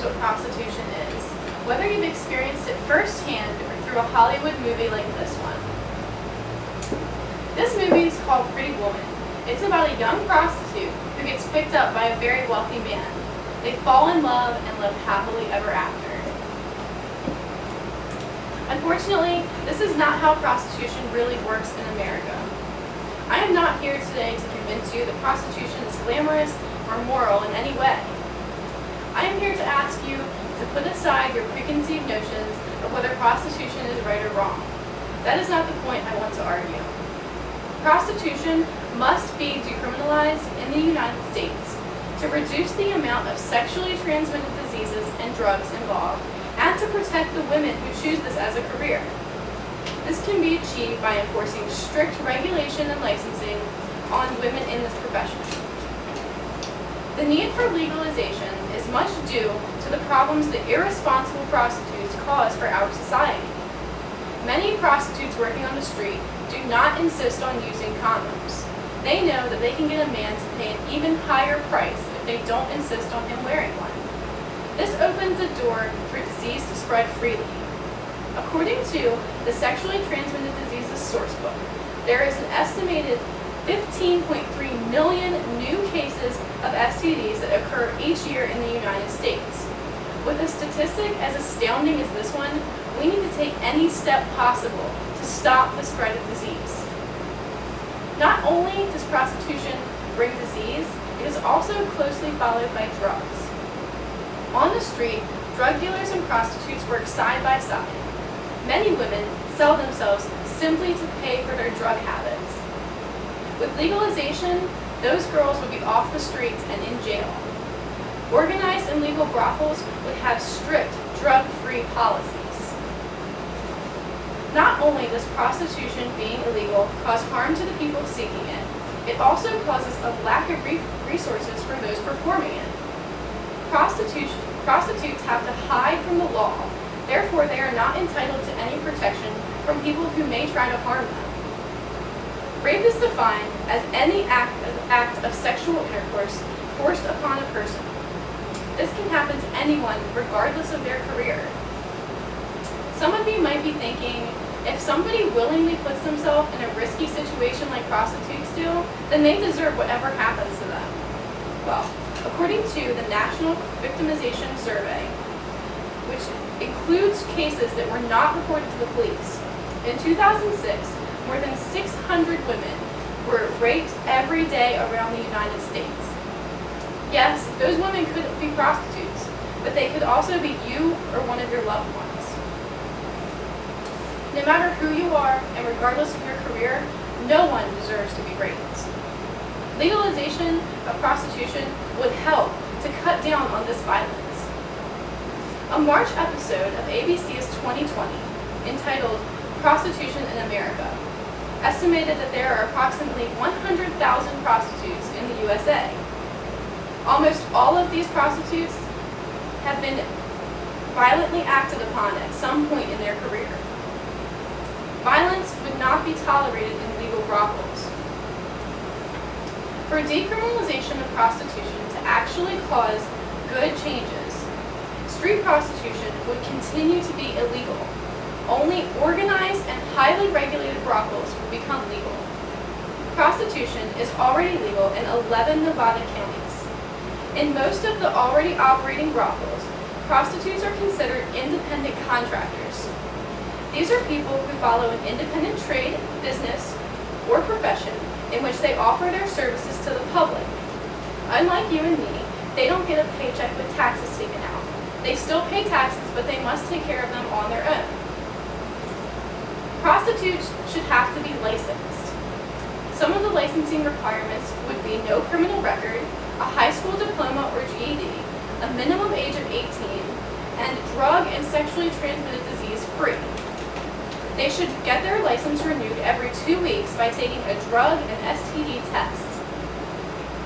knows what prostitution is, whether you've experienced it firsthand or through a Hollywood movie like this one. This movie is called Pretty Woman. It's about a young prostitute who gets picked up by a very wealthy man. They fall in love and live happily ever after. Unfortunately, this is not how prostitution really works in America. I am not here today to convince you that prostitution is glamorous or moral in any way. I am here to ask you to put aside your preconceived notions of whether prostitution is right or wrong. That is not the point I want to argue. Prostitution must be decriminalized in the United States to reduce the amount of sexually transmitted diseases and drugs involved, and to protect the women who choose this as a career. This can be achieved by enforcing strict regulation and licensing on women in this profession. The need for legalization is much due to the problems that irresponsible prostitutes cause for our society. Many prostitutes working on the street do not insist on using condoms. They know that they can get a man to pay an even higher price if they don't insist on him wearing one. This opens the door for disease to spread freely. According to the Sexually Transmitted Diseases Sourcebook, there is an estimated 15.3 million new cases of STDs that occur each year in the United States. With a statistic as astounding as this one, we need to take any step possible to stop the spread of disease. Not only does prostitution bring disease, it is also closely followed by drugs. On the street, drug dealers and prostitutes work side by side. Many women sell themselves simply to pay for their drug habits. With legalization, those girls would be off the streets and in jail. Organized and legal brothels would have strict drug-free policies. Not only does prostitution being illegal cause harm to the people seeking it, it also causes a lack of resources for those performing it. Prostitutes have to hide from the law, therefore they are not entitled to any protection from people who may try to harm them. Rape is defined as any act of sexual intercourse forced upon a person. This can happen to anyone regardless of their career. Some of you might be thinking, if somebody willingly puts themselves in a risky situation like prostitutes do, then they deserve whatever happens to them. Well, according to the National Victimization Survey, which includes cases that were not reported to the police, in 2006, more than 600 women were raped every day around the United States. Yes, those women could be prostitutes, but they could also be you or one of your loved ones. No matter who you are, and regardless of your career, no one deserves to be raped. Legalization of prostitution would help to cut down on this violence. A March episode of ABC's 2020, entitled Prostitution in America, estimated that there are approximately 100,000 prostitutes in the USA. Almost all of these prostitutes have been violently acted upon at some point in their career. Violence would not be tolerated in legal brothels. For decriminalization of prostitution to actually cause good changes, street prostitution would continue to be illegal. Only organized and highly regulated brothels would become legal. Prostitution is already legal in 11 Nevada counties. In most of the already operating brothels, prostitutes are considered independent contractors. These are people who follow an independent trade, business, or profession in which they offer their services to the public. Unlike you and me, they don't get a paycheck with taxes taken out. They still pay taxes, but they must take care of them on their own. Prostitutes should have to be licensed. Some of the licensing requirements would be no criminal record, a high school diploma or GED, a minimum age of 18, and drug and sexually transmitted disease free. They should get their license renewed every 2 weeks by taking a drug and STD test.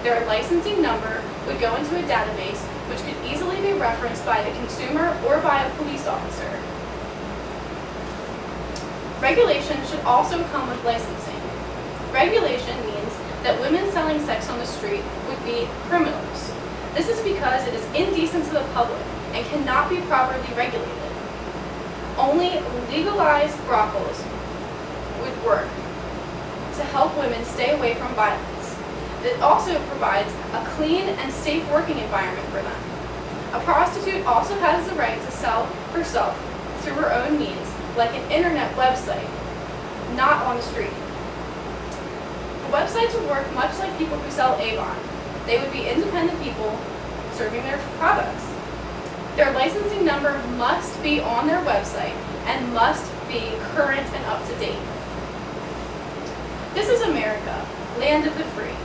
Their licensing number would go into a database which could easily be referenced by the consumer or by a police officer. Regulation should also come with licensing. Regulation means that women selling sex on the street would be criminals. This is because it is indecent to the public and cannot be properly regulated. Only legalized brothels would work to help women stay away from violence. It also provides a clean and safe working environment for them. A prostitute also has the right to sell herself through her own means, like an internet website, not on the street. The websites would work much like people who sell Avon. They would be independent people serving their products. Their licensing number must be on their website and must be current and up to date. This is America, land of the free.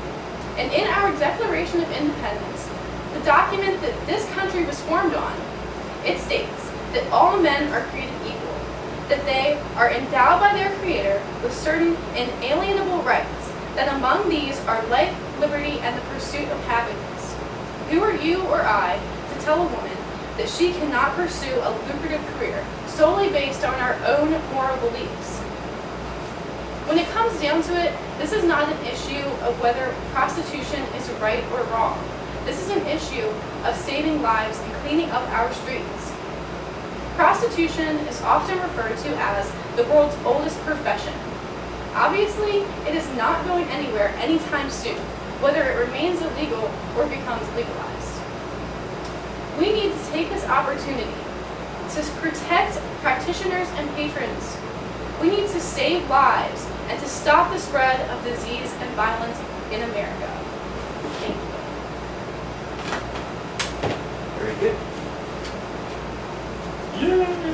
And in our Declaration of Independence, the document that this country was formed on, it states that all men are created equal, that they are endowed by their Creator with certain inalienable rights, that among these are life, liberty, and the pursuit of happiness. Who are you or I to tell a woman that she cannot pursue a lucrative career solely based on our own moral beliefs? When it comes down to it, this is not an issue of whether prostitution is right or wrong. This is an issue of saving lives and cleaning up our streets. Prostitution is often referred to as the world's oldest profession. Obviously, it is not going anywhere anytime soon, whether it remains illegal or becomes legalized. We need to take this opportunity to protect practitioners and patrons. We need to save lives and to stop the spread of disease and violence in America. Thank you. Very good. Yeah.